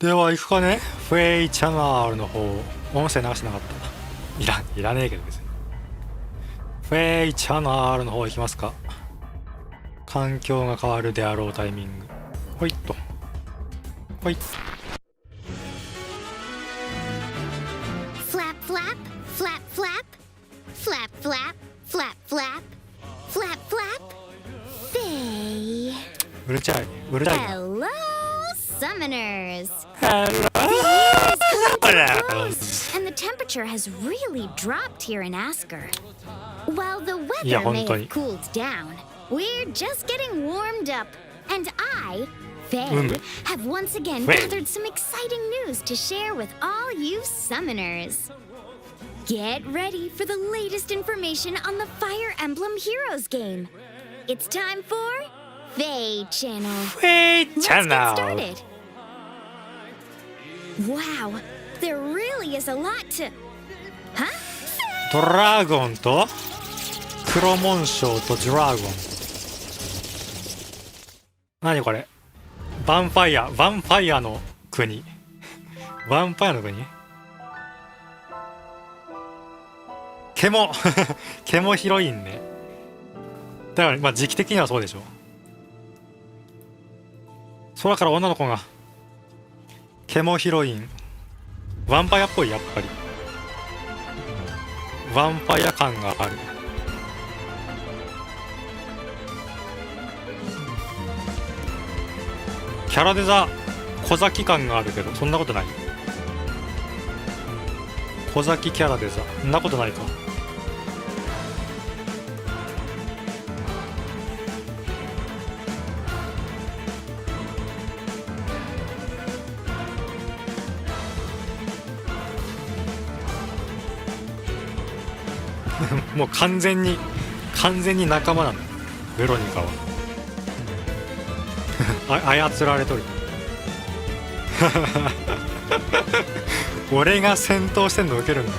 では行くかね。フェイチャンネルの方、音声流してなかった。いらねえけど別に。フェイチャンネルの方行きますか。環境が変わるであろうタイミング。ほいっと。ほいっと。Flap, flap, flap, flap, flap, flap, flap, flap, flap, flap, Feh. うるちゃい。うるちゃいな。Hello, summoners. Hello. And the temperature has really dropped here in Asker. While the Yeah, weather may 本当に。 have cooled down, we're just getting warmed up. And I, Feh, have once again Feh. gathered some exciting news to share with all you summoners. Get ready for the latest information on the Fire Emblem Heroes game. It's time for Feh Channel. フェイチャン Let's ネ get ル。 started. Wow, there really is a lot to... Huh? ドラゴンと黒紋章とドラゴン。何これ。ヴァンパイアの国。ヴァンパイアの国。獣ヒロインね。だからまあ時期的にはそうでしょ。空から女の子が獣ヒロイン。ヴァンパイアっぽい。やっぱりヴァンパイア感がある。キャラデザ小崎感があるけど、そんなことない。小崎キャラデザ、そんなことないか。もう完全に仲間なんだ、ベロニカは。操られとる。俺が戦闘してんの受けるんだ。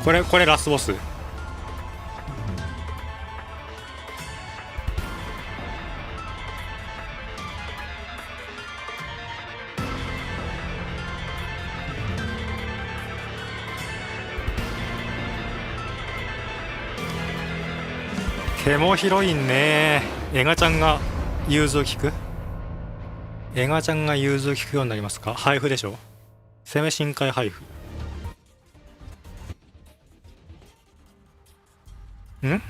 これラスボス。獣ヒロインね。エガちゃんが融通聞く。エガちゃんが融通聞くようになりますか。配布でしょ。攻め深海配布。ん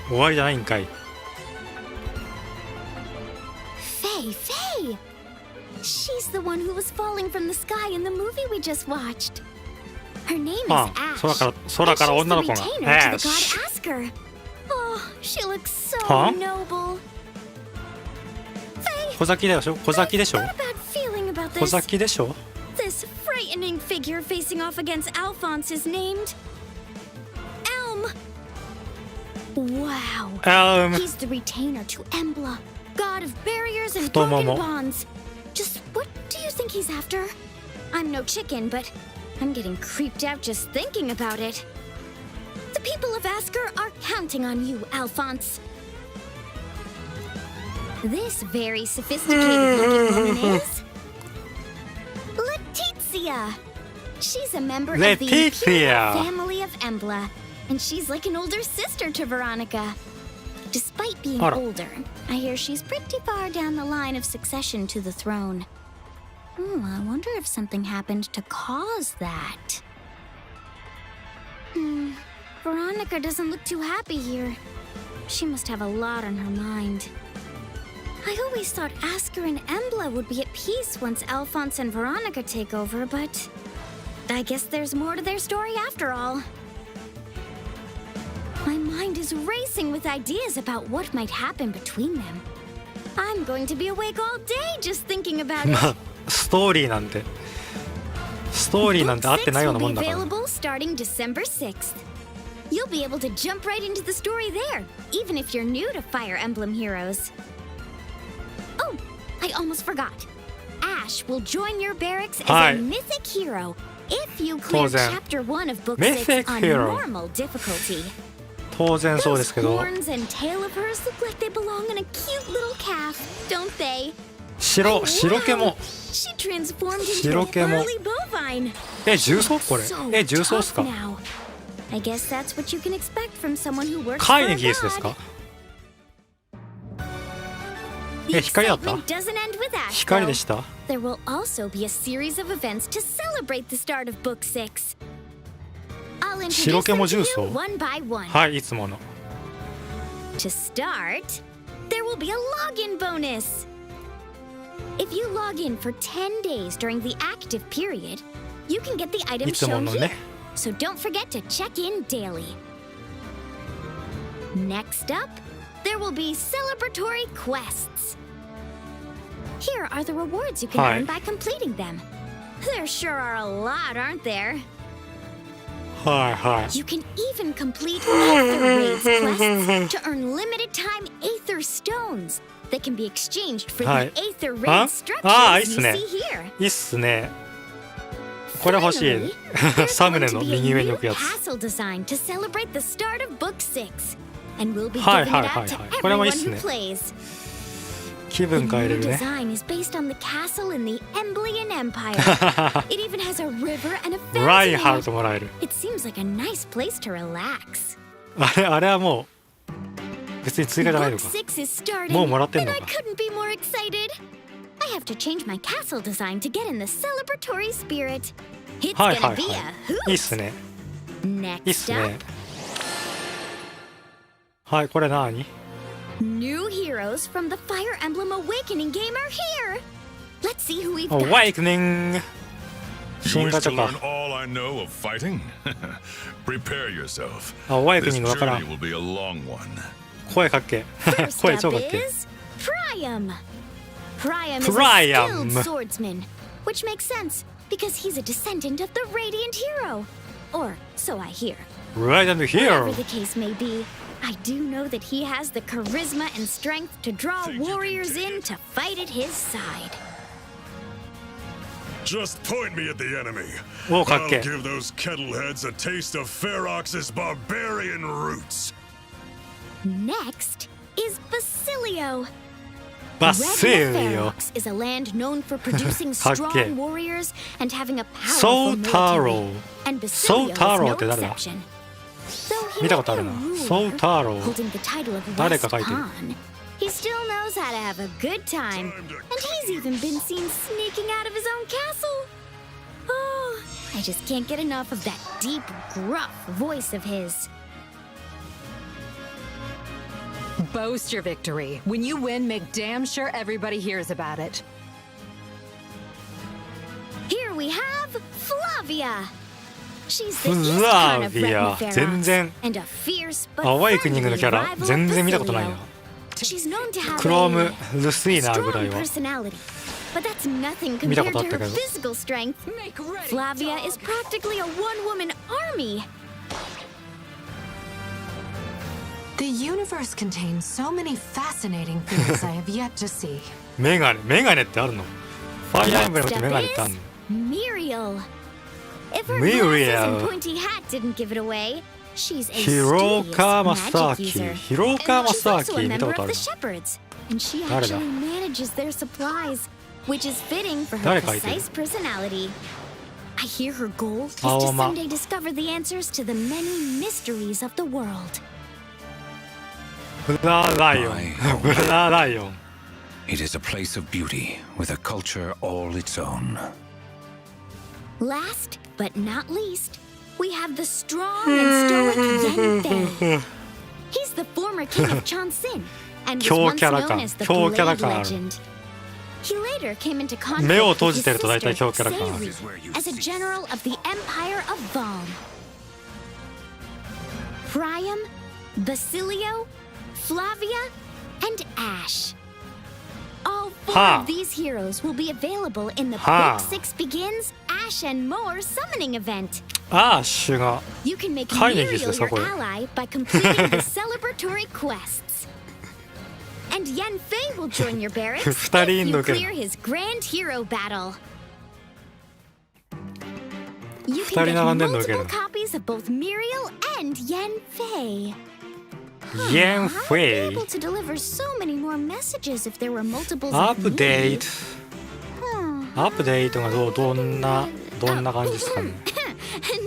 終わりじゃないんかい。 Feh, Feh! She's the one who was falling from the sky in the movie we just watched. Her name is あ Ash. 空から And she's 女の the 子が retainer to the god Ash。 Asker. Oh, she looks so Huh? noble. 小崎でしょ。小崎でしょ。 Not a bad feeling about 小 this. 崎でしょ。 This frightening figure facing off against Alphonse is named Elm. Wow. He's the retainer to Embla, god of barriers and broken Futomomo. bonds. Just what do you think he's after? I'm no chicken, but I'm getting creeped out just thinking about it. The people of Asker are counting on you, Alphonse. This very sophisticated-looking woman is Letizia. She's a member of the Letizia. Imperial family of Embla, and she's like an older sister to Veronica. Despite being Ora. older, I hear she's pretty far down the line of succession to the throne. I wonder if something happened to cause that. Veronica doesn't look too happy here. She must have a lot on her mind. I always thought Asker and Embla would be at peace once Alphonse and Veronica take over, but I guess there's more to their story after all. My mind is racing with ideas about what might happen between them. I'm going to be awake all day just thinking about it. まあストーリーなんて合ってないようなもんだから。 Book 6 will be available starting December 6th. You'll be able to jump right into the story there, even if you're new to Fire Emblem Heroes. Oh, I almost forgot. Ash will join your barracks as a mythic hero if you clear Chapter 1 of Book 6 on normal difficulty. 当然そうですけど。 Those horns and tail of hers look like they belong in a cute little calf, don't they? 白毛も。 She transformed into a burly bovine. 重装これ。重装っすか。 I guess that's what you can expect from someone who works for カイ a ネギースですか。 光だった。 光でした。 There will also be a series of events to celebrate the start of Book 6. I'll introduce them to you one by one. はい、いつもの。 To start, there will be a login bonus. If you log in for 10 days during the active period, you can get the items shown here. So don't forget to check in daily. Next up, there will be celebratory quests. Here are the rewards you can earn by completing them. There sure are a lot, aren't there? You can even complete Aether Raids quests to earn limited-time Aether Stones that can be exchanged for the Aether Raid structures you see here. いいっすね。これ欲しい。サムネの右上に置くやつ。 Castle design to celebrate the start of Book 6, and we'll be giving it out to everyone who plays. 気分変えれる The ね。 design is based on the castle in the Emblean Empire. It even has a river and a ライン fountain. 貼るともらえる。 It seems like a nice place to relax. あれはもう別に追加じゃないの Book か。 6 is starting, もうもらってん and の I か。 couldn't be more excited. I have to change my castle design to get in the celebratory spirit. It's はいは gonna い be は a い。いいっす hoot. ね。いいっす Next ね up,。はい、これ何？ new heroes from the Fire Emblem Awakening game are here. Let's see who we've got. Awakening。 You 新 wish ガチ to ャ learn か。 all I know of fighting? Prepare yourself. あ、ワイク This ニングわから journey ん。 will be a long one. 声かっけ。 First 声 up 超かっけ。 is Priam. Priam is a Priam. skilled swordsman, which makes sense because he's a descendant of the Radiant Hero. Or so I hear. Right under Whatever here. the case may be, I do know that he has the charisma and strength to draw Think you can warriors take in it? to fight at his side. Just point me at the enemy. お、かっ I'll け。 give those kettleheads a taste of Ferox's barbarian roots. Next is Basilio. バッセリ Red オ。 Ferox is a land known for producing かっけ。 strong warriors and having a Soul powerful Taro. military. And Basilio is Taro no って誰だ？ exception. Though he 見た may ことあ be る a な。 ruler, Soul Taro。 holding the title of 誰 West か書いてる。 Khan, he still knows how to have a good time. And he's even been seen sneaking out of his own castle. Oh, I just can't get enough of that deep, gruff voice of his. Boast your victory. When you win, make damn sure everybody hears about it. Here we have Flavia. She's the Iskon of Flavia. Red 全 Ferox 然 and a fierce but アワイクニングの friendly キャラ rival 全然見た of ことないな。 Basilio. She's known to have クローム a ルスイナーぐらい strong は。 personality, but that's nothing 見た compared ことあ to った her けど。 physical strength. Make ready, Flavia dog. is practically a one-woman army. The universe contains so many fascinating things I have yet to see. メガネってあるの？ファイアーエンブレムってメガネってあるの？ Muriel. If her Muriel. glasses and pointy hat didn't give it away, she's a ヒロ studious カマ magic サーキ user. ヒロカマ And サ she's ー also キ a 見た member ことあ of る the shepherds, and she 誰だ？ actually manages their supplies, which is fitting for her 誰書いてる？ precise personality. I hear her goal is to 青間。 someday discover the answers to the many mysteries of the world. ブラーライオン。ブラーライオン。 It is a place of beauty with a culture all its own. Last but not least, we have the strong and stoic Yen Fei. He's the former king of Chonsin and was 強 once キャラ known 感。 as the 強キャラ Blade 感ある。 Legend. He later came into 目を conflict 閉 with じ his てると大体 sister, 強キャラ感ある。 Sayuri, as a general of the Empire of Valm. Priam, Basilio, Flavia, and Ash. All four Ha. of these heroes will be available in the Ha. Book 6 Begins Ash and More summoning event. アッシュが You can make 飼いに行き Muriel ですよ your これ ally by completing the celebratory quests. And Yen Fei will join your barracks 二人 if いん you のけど clear his grand hero battle. You 二 can 人 get 並んでんの受け multiple る copies of both Muriel and Yen Fei. イン I'd フ be ェ able イ to deliver so many more messages if there were multiples アッ of プデー me. ト Hmm. アップデートがどんな感じですかね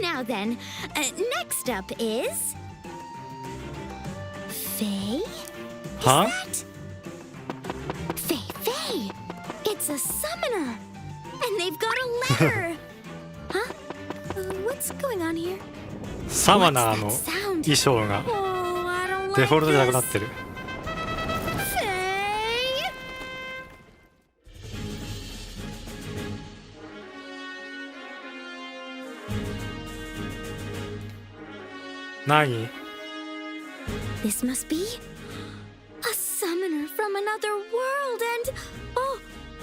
Now then, next up is Fei. Is は that Fei Fei? It's a summoner, and they've got a letter. Huh? What's going on here? サマナーの What's that sound? 衣装が Oh, I don't デ like フォルトじゃなくなっ this. てる Fei. 何 This must be a summoner from another world, and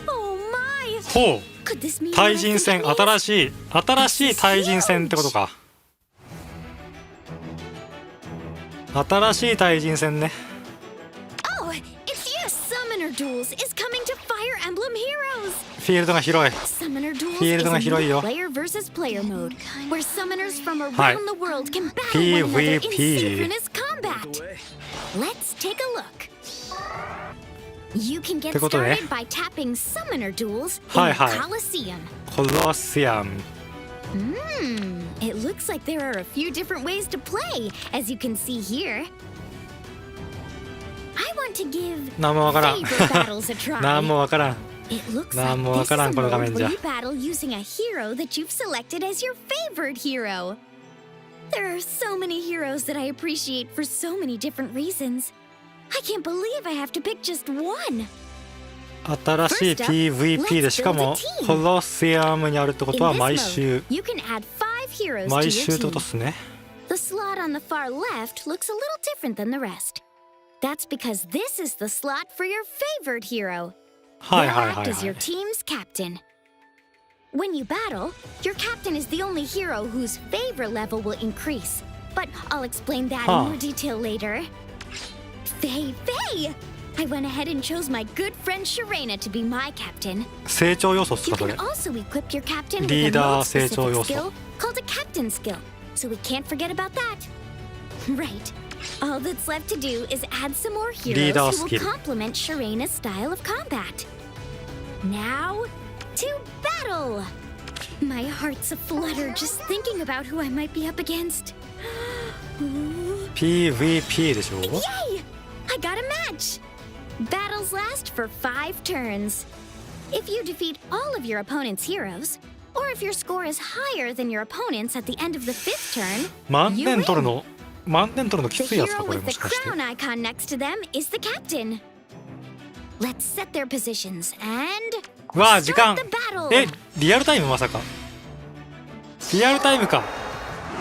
oh my! ほう Could this mean 対 what I 人 think 戦 it means? 新しい対人戦ってことか新しい対人戦ね Oh, it's yes! Summoner Duels is coming to Fire Emblem Heroes. フィールドが広い Summoner Duels フィール is ドが a 広い new よ player versus player mode, where summoners from around はい the world can battle one another in PvP synchronous combat. Let's take a look. You can get ってことね started by tapping Summoner Duels in はい the はい Coliseum. コロシアム It looks like there are a few different ways to play, as you can see here. I want to give 何もわからん favor battles a try. 何もわからん It looks 何 like もわ this から is ん a この画 mode 面じゃ where you battle using a hero that you've selected as your favorite hero. There are so many heroes that I appreciate for so many different reasons. I can't believe I have to pick just one. 新しい PVP でしかもコロシアムにあるってこ In とは this 毎 mode, 週 you can add 5 heroes to 毎 your 週ってこ team. とっすね The slot on the far left looks a little different than the rest. That's because this is the slot for your favorite hero. はい They'll はいはい act as は your い team's captain. When you battle, your captain is the only hero whose favor level will increase. But I'll explain that Huh. in more detail later. Fei Fei! I went ahead and chose my good friend Sharena to be my captain. 成長要素っす You かそ can れ also equip your captain with a Leader mode-specific 成長要素 skill called a captain skill, so we can't forget about that. Right. All that's left to do is add some more heroes Leader who will skill. complement Sharena's style of combat. Now, to battle! My heart's aflutter just thinking about who I might be up against. Ooh. PVP でしょ Yay! I got a match! Battles last for 5 turns. If you defeat all of your opponent's heroes, or if your score is higher than your opponent's at the end of the 5th turn, 満 you 点取る win. の満点取るのき The ついやつか hero これ with も the しかして crown icon next to them is the captain. Let's set their positions and うわあ時間 start the battle. えリアルタイムまさかリアルタイムか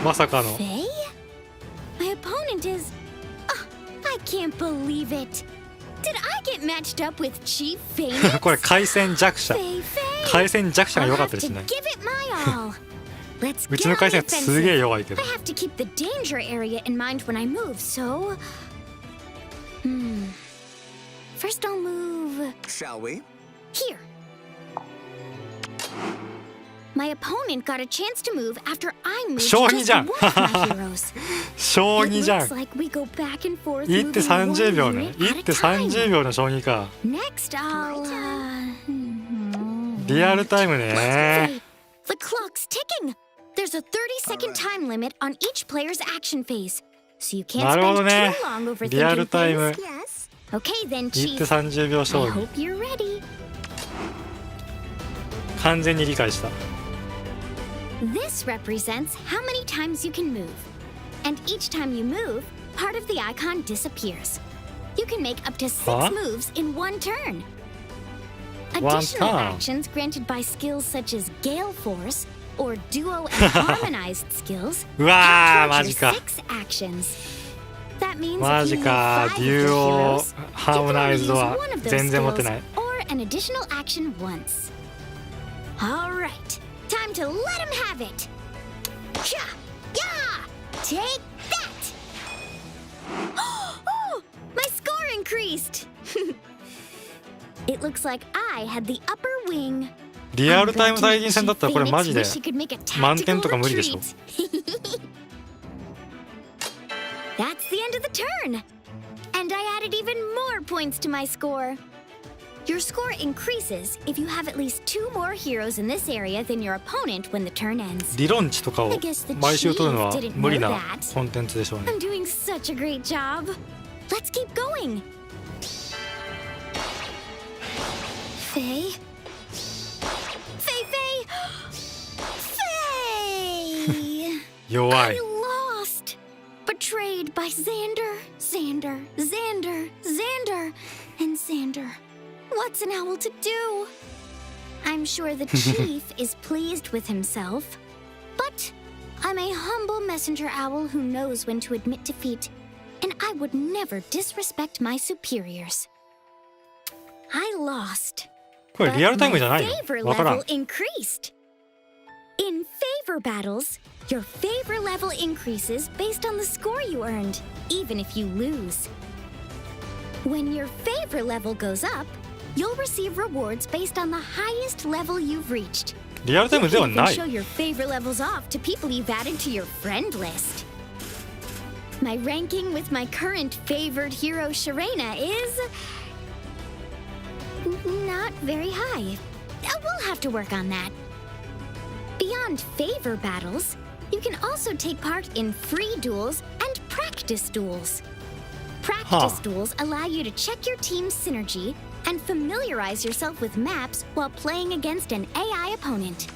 まさかの Fei? My opponent is... I can't believe it. Did I get matched up with Chief Famous? これ回線弱者 Fei Fei? 回線弱者が I'll 良かっ have たです to ね give it my all. Let's う get ちの on 回 the 線すげえ offensive. 弱いけど I have to keep the danger area in mind when I move, so... First I'll move... Shall we? Here. My opponent got a chance to move after I moved Shogi just じゃん one of my heroes. 将 It 棋じゃん looks like we go back and forth 1手 moving 30 one 秒ね unit at 1 a 手 time. 30秒の将棋か Next, I'll... リアルタイムね Wait, the clock's ticking. There's a 30-second time limit on each player's action phase, so you can't なるほ spend どね too long overthinking リアルタイム things. Yes. Okay, then, 1手 Chief. 30秒 I 将棋 hope you're ready. 完全に理解した This represents how many times you can move. And each time you move, part of the icon disappears. You can make up to 6 Huh? moves in one turn. One Additional turn. actions granted by skills such as Gale Force or Duo and Harmonized skills うわー count マ towards ジ your か 6 actions. That means マ if ジ you need か 5 of デ your ュオ heroes, ハー you モ can ナイ only ズド use は one of those 全然持ってない skills or an additional action once. All right, time to let him have it. Yeah! Take that! Oh! My score increased! It looks like I had the upper wing. リアルタイム対人戦だったらこれマジで満点とか無理でしょ。That's the end of the turn! And I added even more points to my score. Your score increases if you have at least 2 more heroes in this area than your opponent when the turn ends. 理論値とかを毎週取るのは無理なコンテンツでしょうね。I'm doing such a great job. Let's keep going. Feh? Feh! Feh! 弱い。 I lost! Betrayed by Xander, and Xander. What's an owl to do? I'm sure the chief is pleased with himself. But I'm a humble messenger owl who knows when to admit defeat, and I would never disrespect my superiors. I lost. これリアルタイムじゃない Favor の？わからん。 level increased. In favor battles, your favor level increases based on the score you earned, even if you lose. When your favor level goes up, you'll receive rewards based on the highest level you've reached. リアルタイムでは You な can い。 show your favor levels off to people you've added to your friend list. My ranking with my current favored hero Sharena is not very high. We'll have to work on that. Beyond favor battles, you can also take part in free duels and practice duels. Practice duels allow you to check your team's synergy and familiarize yourself with maps while playing against an AI opponent.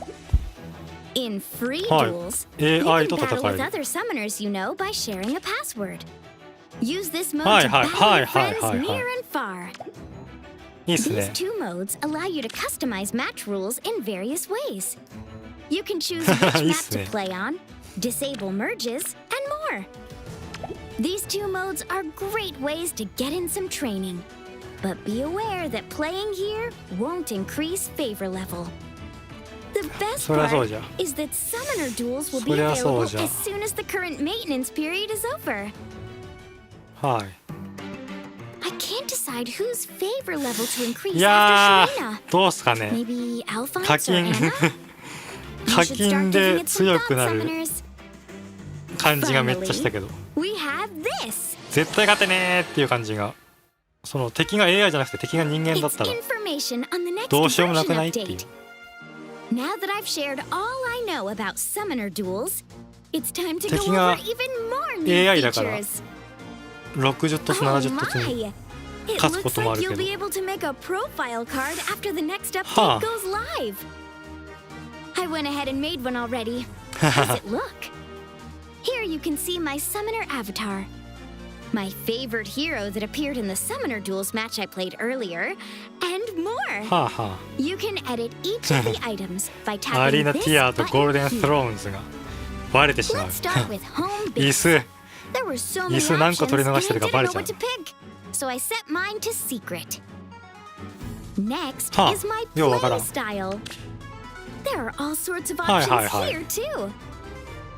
In free duels, you AI can と戦 battle え with る。 other summoners you know by sharing a password. Use this mode はい to はい battle はい your はい friends はいは near い。 and far. いいっす These ね。 two modes allow you to customize match rules in various ways. You can choose which map to いいっすね。 play on, disable merges, and more. These two modes are great ways to get in some training. But be aware that playing here won't increase favor level. The best そりゃそう part じゃ。 is that summoner duels will そ be りゃ available そうじゃ。 as soon as the current maintenance period is over. はい。 I can't decide whose favor level to increase いや after Sharena. ー、どうすかね。 Maybe Alphonse 課 or 金 Anna? You 課 should 金 start で giving it some 強く thought, なる summoners. 感じがめっちゃしたけど。 We have this. 絶対勝てねーっていう感じが。その敵が AI じゃなくて敵が人間だっ It's たら information on the next どうしようもな version くないっていう。 update. Now that I've shared all I know about summoner duels, it's time to go 敵が over even more new AI だから features. 60突 Oh 70突に my! It 勝つこ looks ともあ like る you'll け be ど。 able to make a profile card after the next update Huh. goes live. I went ahead and made one already. How does it look? Here you can see my summoner avatar. My favorite hero that appeared in the summoner duels match I played earlier, and more. はあは You can edit each of the items by あ。アリー tapping ナ this ティアとゴールデン button ス here. ローンズがバレてしまう。 Let's start with home 椅 base. 子。 There were so 椅 many 子何個 options, 取り and 逃して I るか didn't バレ know ちゃう what。to pick. So I set mine to secret. Next Huh. is my ようわから play ん。 style. There are all sorts of はい options はいはい。 here too.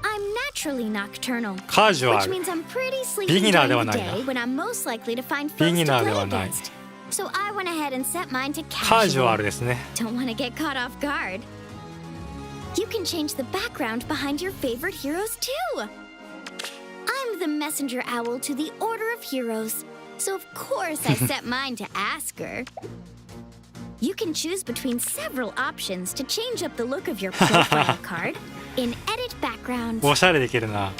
I'm naturally nocturnal, カジュア which ル。 means I'm pretty sleepy ビギナー during では the ないな。 day when I'm most likely to find ビ foes ギ to ナーで play はない。 against. So I went ahead and set mine to カジュア casual. ルですね。 Don't want to get caught off guard. You can change the background behind your favorite heroes too. I'm the messenger owl to the Order of Heroes, so of course I set mine to Asker. You can choose between several options to change up the look of your profile card in Edit Background. おしゃれできるな。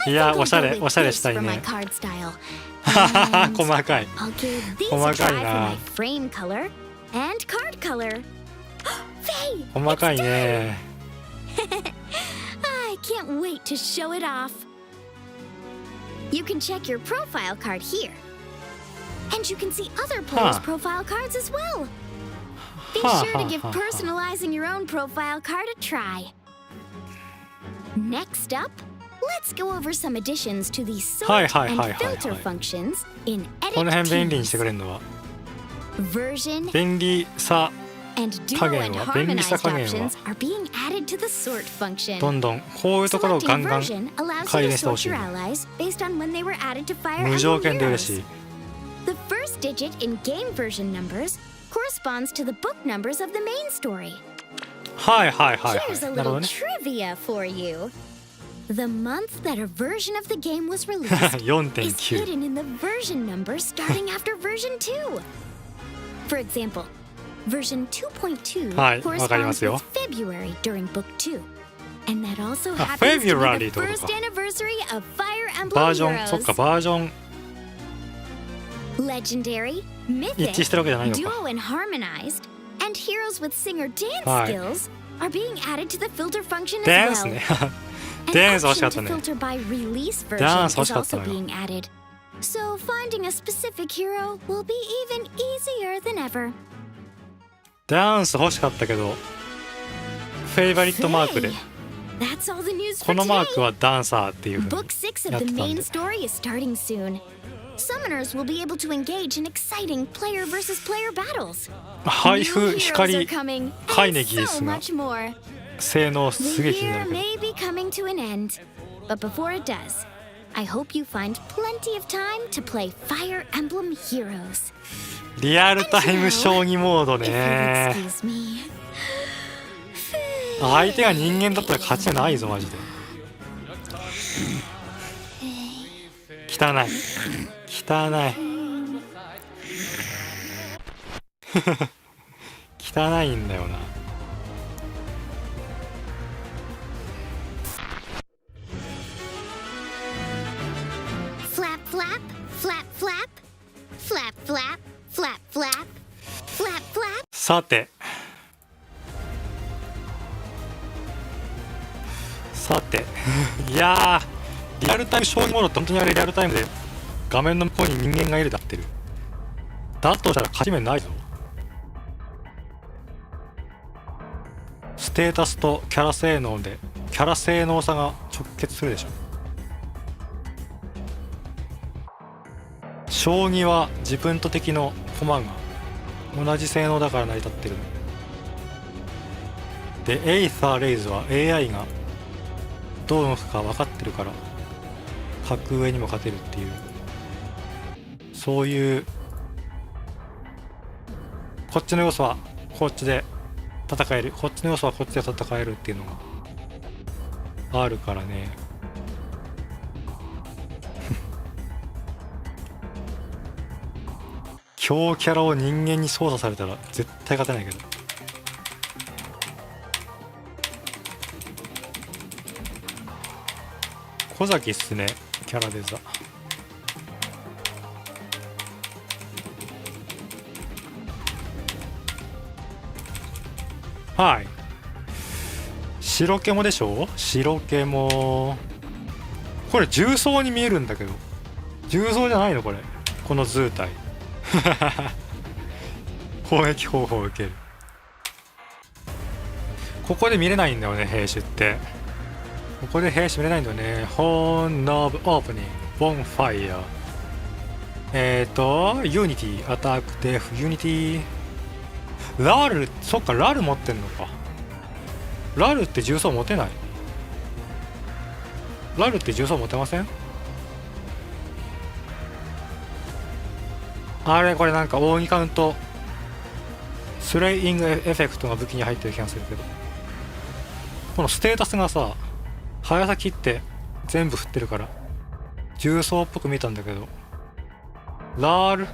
Yep, いや、 I think おしゃ I'll れ、 go おしゃれ with した this い for my ね。card style. 細かい。 I'll give these a 細か try い for な my。frame color and card color. Faye! 細かいね。 I can't wait to show it off. You can check your profile card here. And you can see other players' Huh. profile cards as well. Be Huh, sure to huh, give huh, huh. personalizing your own profile card a try. Next up, let's go over some additions to the Hi, sort hi, and hi, hi, filter hi. functions in この辺 Edit 便利にしてくれ Keys. るのは Version 便利さ And duo 加減 and は便利さ harmonized 加減は options are being added to the sort function. どんどんこういうところを Selecting ガ a ンガン version allows 改 you 善 to してほ sort しい your allies based on when they were added to Fire 無条 Emblem 件で嬉し Heroes. い The first digit in game version numbers corresponds to the book numbers of the main story. はいはいはい Here's a はいなるほ little どね trivia for you. The month that a version of the game was released is 4.9 hidden in the version number starting after version 2. For example, version 2.2 はいわかりま corresponds すよ with February during book 2. And that also あ happens to be February the ってことか first anniversary of Fire バー Emblem ジョンそっか Heroes. バージョン Legendary, 一致してるわけじゃないの Mythic, か Duo and Harmonized, and heroes with singer dance はい skills are being added to the filter function ダ as ンス well. ね An ダンス欲しか option った to ね filter by release version ダンス欲 is しかった also のよ being added. So finding a specific hero will be even easier than ever. ダンス欲しかったけどフェイバリットマークで Hey, that's all the news こ for のマー today. クはダンサーっていうふうに Book 6 や of って the たん main で story is starting soon. Summoners will be able to engage in exciting player versus player battles. 配 New 布 heroes are 光 coming, カイ and ネギース so が much more. 性能 The すげえ気にな year るけど may be coming to an end, but before it does, I hope you find plenty of time to play Fire Emblem Heroes. リアルタイム将棋モード If you'll ね excuse me. 相手が人間だったら勝ちじゃないぞマジで汚い汚い汚いんだよな Flap, flap, flap, flap, flap, flap, flap, flap, flap, flap. さてさていやーリアルタイム将棋モードって本当にあれリアルタイムで画面の向こうに人間がいるだってるだとしたら勝ち目ないぞステータスとキャラ性能でキャラ性能差が直結するでしょ将棋は自分と敵の駒が同じ性能だから成り立ってるでエイサーレイズは AI がどう動くか分かってるから格上にも勝てるっていうそういうこっちの要素はこっちで戦えるこっちの要素はこっちで戦えるっていうのがあるからね強キャラを人間に操作されたら絶対勝てないけど小崎っすねキャラデザはい白ケモでしょ白ケモこれ重装に見えるんだけど重装じゃないのこれこの図体攻撃方法を受けるここで見れないんだよね兵種ってここで兵種見れないんだよねホーンノブオープニングボンファイヤーユニティアタックデフユニティラルそっかラル持ってんのかラルって重装持てないラルって重装持てませんあれこれなんか扇カウントスレイイングエフェクトが武器に入ってる気がするけどこのステータスがさ早先って全部振ってるから重装っぽく見えたんだけどラール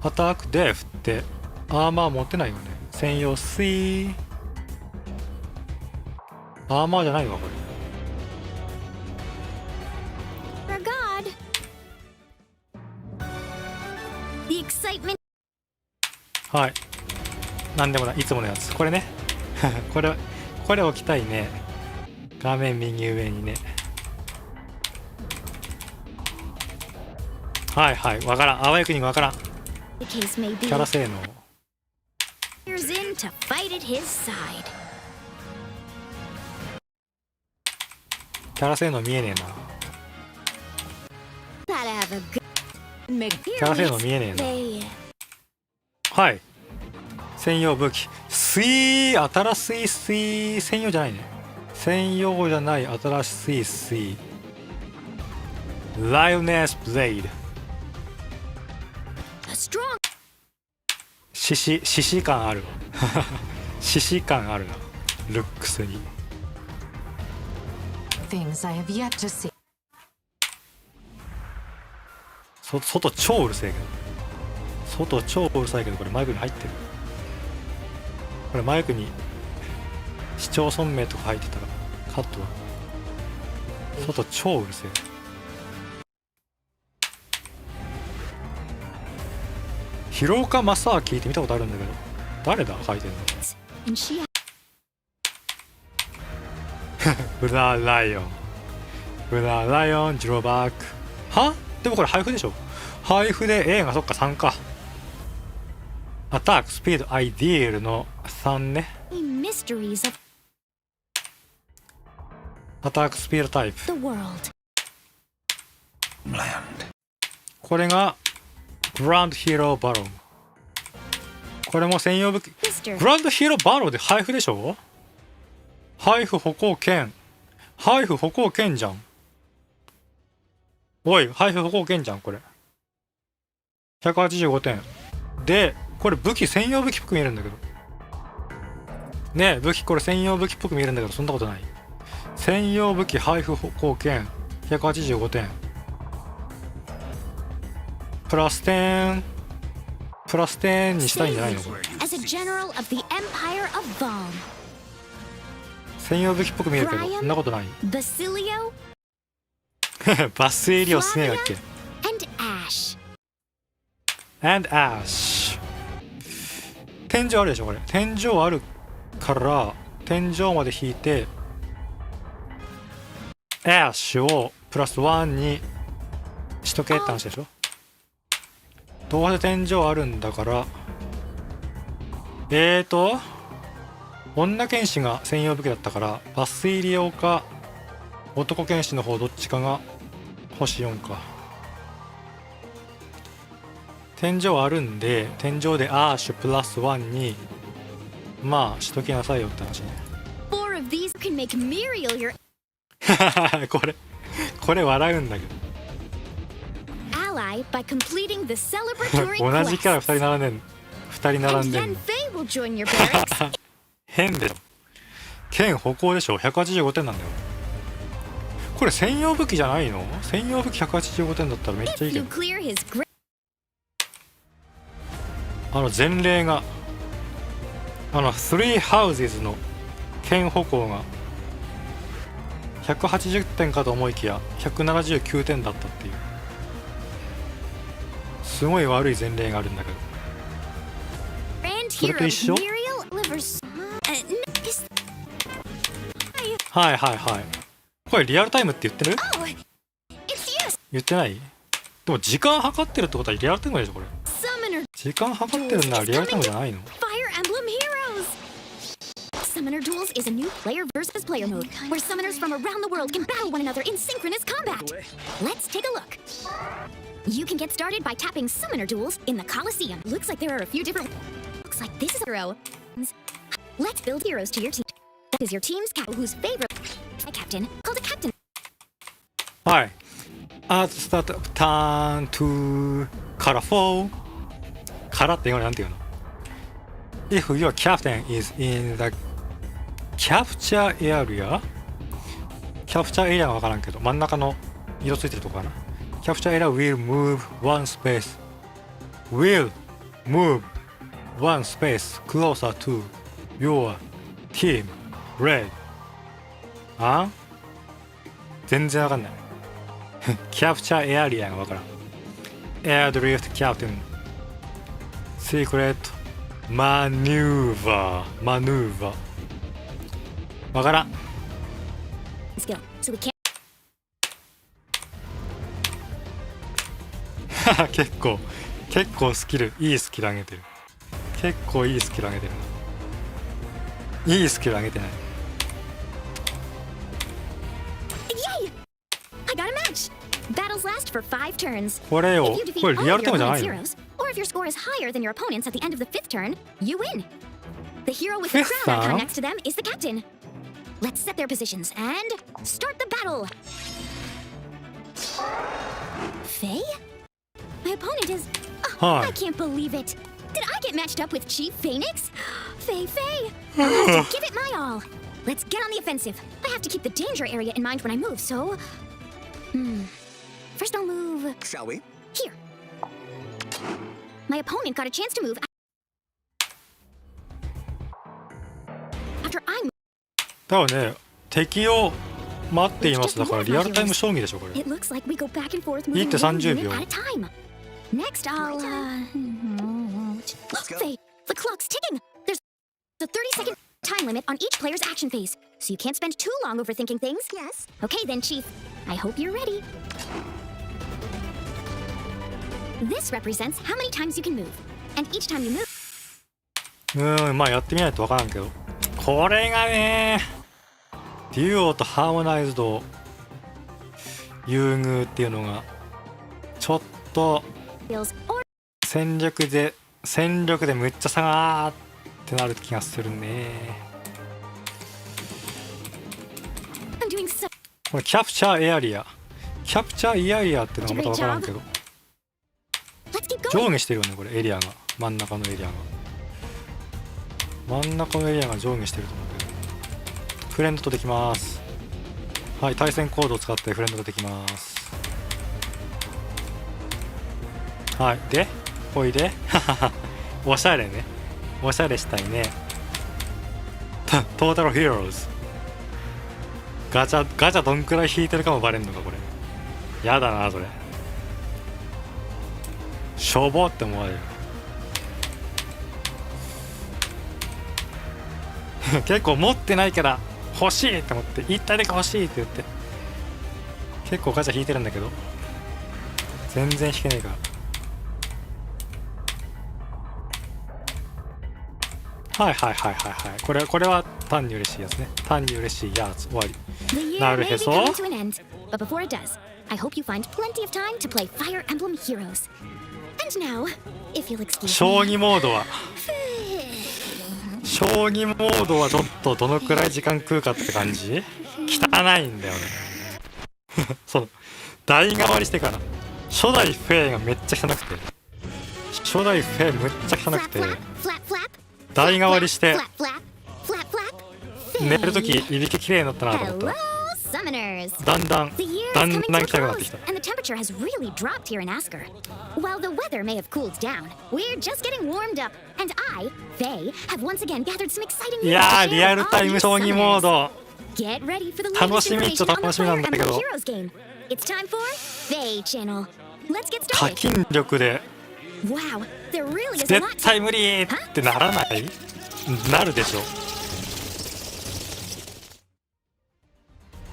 アタックデフってアーマー持ってないよね専用スイアーマーじゃないのかこれ For God. The excitement. はいなんでもないいつものやつこれねこれ置きたいね画面右上にねはいはいわからん淡い国わからん The case may キ be. ャラ性能 Here's in to fight at his side. キャラ性能見えねえ Gotta have a good. キャラ性能見えねえなはい専用武器新しい水専用じゃないね。専用じゃない新しい水。ライオネスブレイド。獅子感あるわ。獅子感あるな。ルックスに。Things I have yet to see. 外超うるせえけど。外超うるさいけど、これマイクに入ってる。これマイクに市町村名とか入ってたらカットだ。外超うるせえ。広岡正明って見たことあるんだけど、誰だ書いてんの。フラライオン、フラライオンジローバック。はでもこれ配布でしょ。配布で A がそっか3か。アタックスピードアイディールの3ね。アタックスピードタイプ。これがグランドヒーローバロー。これも専用武器。グランドヒーローバローで配布でしょ。配布歩行剣。配布歩行剣じゃん。おい、配布歩行剣じゃんこれ。185点で、これ武器専用武器っぽく見えるんだけどね。え武器これ専用武器っぽく見えるんだけど、そんなことない。専用武器配布歩行剣185点プラス10プラス10にしたいんじゃないのこれ。専用武器っぽく見えるけど、そんなことない。バスエリオすげえだっけ。and Ash。天井あるでしょこれ。天井あるから天井まで引いて Ash をプラス1にしとけって話でしょ。どうせ天井あるんだから。女剣士が専用武器だったからバスイリオか男剣士の方どっちかが星4か。天井あるんで天井でアーシュプラス1にまあしときなさいよって話ね。これ笑うんだけど。同じキャラ2人並んでんの。変でしょ。剣歩行でしょ。185点なんだよ。これ専用武器じゃないの。専用武器185点だったらめっちゃいいけど。前例が3 houses の剣歩行が180点かと思いきや179点だったっていうすごい悪い前例があるんだけど、それと一緒。はいはいはい。これリアルタイムって言ってる？言ってない？でも時間計ってるってことはリアルタイムでしょこれ。時間計ってるのはリアルタイムじゃないの？Summoner Duels is a new player versus player mode where summoners from around the world can battle one another in synchronous combat. Let's take a look. You can get started by tapping Summoner Duels in the Coliseum. Looks like there are a few different. Looks like this is a hero. Let's build heroes to your team. That is your team's captain, whose favorite captain called a captain. はい。At the start of turn to colorful. からって今なんて言うの？ If your captain is in the capture area キャプチャーエリアが分からんけど真ん中の色ついてるとこかな。キャプチャーエリア will move one space closer to your team red 全然分かんないキャプチャーエリアが分からん。エアドリフトキャプテンシークレットマヌーバーわからん。結構スキルいいスキル上げてる。結構いいスキル上げてる。いいスキル上げてない。これをこれリアルタイムじゃないの？ The hero with the crown icon Feh-san? next to them is the captain. Let's set their positions and start the battle. Feh? My opponent is... Oh, Hi. I can't believe it. Did I get matched up with Chief Phoenix? Feh, I'll have to give it my all. Let's get on the offensive. I have to keep the danger area in mind when I move, so... First I'll move... Shall we? Here. My opponent got a chance to move after I moved. だからね、敵を待っていますだからリアルタイム将棋でしょこれ。 It looks like we go back and forth いい moving って one 30 unit 秒。 at a time. Next, I'll Let's go. Feh, the clock's ticking. There's a 30-second time limit on each player's action phase, so you can't spend too long overthinking things. Yes. Okay then, Chief. I hope you're ready. This represents how many times you can move, and each time you move. まあやってみないとわからんけど、これがね、デュオとハーモナイズド優遇っていうのがちょっと Feels or 戦力でむっちゃ差がってなる気がするね。 I'm doing so. これキャプチャーエアリアっていうのがまたわからんけど、 Let's keep going. 上下してるよねこれエリアが、真ん中のエリアが上下してると思うけど、フレンドとできます。はい、対戦コードを使ってフレンドとできます。はい、でおいでおしゃれね、おしゃれしたいね。トータルヒーローズガチャどんくらい引いてるかもバレんのかこれ。やだなそれ、しょぼって思われる結構持ってないから欲しいって思って一体だけ欲しいって言って結構ガチャ引いてるんだけど全然引けねえから。これは単に嬉しいやつね。単に嬉しいやつ終わり。 The year なる may へ be そ。 coming to an end, but before it does, I hope you find plenty of time to play Fire Emblem Heroes. And now, if you'll excuse 将 me. 棋モードはちょっとどのくらい時間食うかって感じ。汚いんだよねその代替わりしてから初代フェイがめっちゃ汚くて、初代フェイめっちゃ汚く Flap, て flap, flap, flap. 代替わりして Flap, flap, flap, flap. 寝るときいびき綺麗になったなと思った Hello, ら summoners. だんだん The year is coming to a 汚くなってき close, た。 and the temperature has really dropped here in Asker. While the weather may have cooled down, we're just getting warmed up, and I, Faye, have once again gathered some exciting い news や to ー share リアル with タ all イ you ム将棋モー summoners. ド Get ready for the 楽 latest しみっちゃ information on the 楽しみな Fire んだけ Emblem ど Heroes game. It's time for Feh Channel. Let's get 課 started. 金力で Wow, there really is a lot 絶対無理ってならない？なるでしょ。